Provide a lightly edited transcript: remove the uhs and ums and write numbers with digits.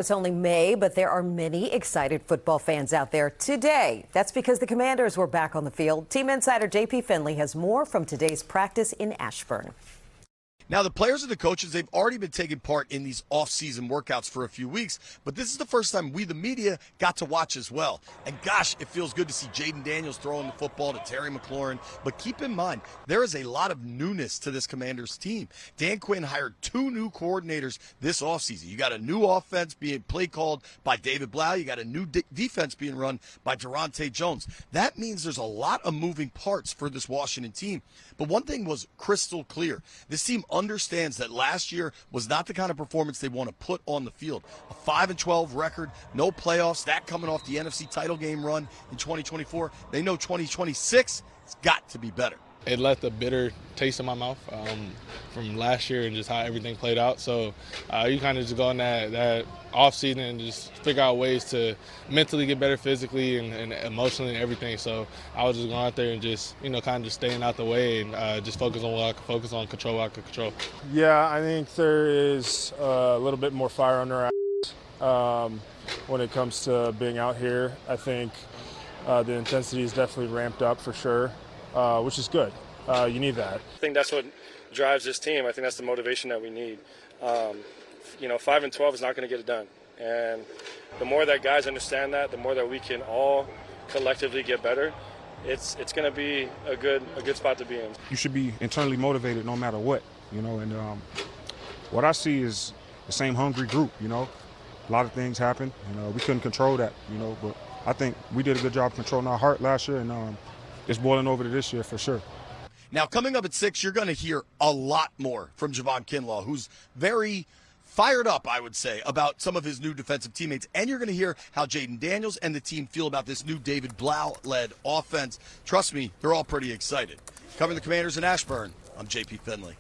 It's only May, but there are many excited football fans out there today. That's because the Commanders were back on the field. Team insider JP Finlay has more from today's practice in Ashburn. Now, the players and the coaches, they've already been taking part in these off-season workouts for a few weeks, but this is the first time we, the media, got to watch as well. And gosh, it feels good to see Jaden Daniels throwing the football to Terry McLaurin. But keep in mind, there is a lot of newness to this Commanders team. Dan Quinn hired 2 new coordinators this offseason. You got a new offense being play called by David Blau. You got a new defense being run by Durante Jones. That means there's a lot of moving parts for this Washington team. But one thing was crystal clear. This team understands that last year was not the kind of performance they want to put on the field. A 5-12 record, no playoffs, that coming off the NFC title game run in 2024. They know 2026 has got to be better. It left a bitter taste in my mouth from last year and just how everything played out. So you kind of just go in that offseason and just figure out ways to mentally get better physically and emotionally and everything. So I was just going out there and just, kind of just staying out the way and just focus on what I could focus on, control what I could control. Yeah, I think there is a little bit more fire under our ass when it comes to being out here. I think the intensity is definitely ramped up for sure. Which is good. You need that. I think that's what drives this team. I think that's the motivation that we need. 5-12 is not going to get it done. And the more that guys understand that, the more that we can all collectively get better, it's going to be a good spot to be in. You should be internally motivated no matter what, and what I see is the same hungry group, A lot of things happen, and we couldn't control that, but I think we did a good job controlling our heart last year, and it's boiling over to this year for sure. Now, coming up at 6, you're going to hear a lot more from Javon Kinlaw, who's very fired up, I would say, about some of his new defensive teammates. And you're going to hear how Jaden Daniels and the team feel about this new David Blau-led offense. Trust me, they're all pretty excited. Covering the Commanders in Ashburn, I'm JP Finlay.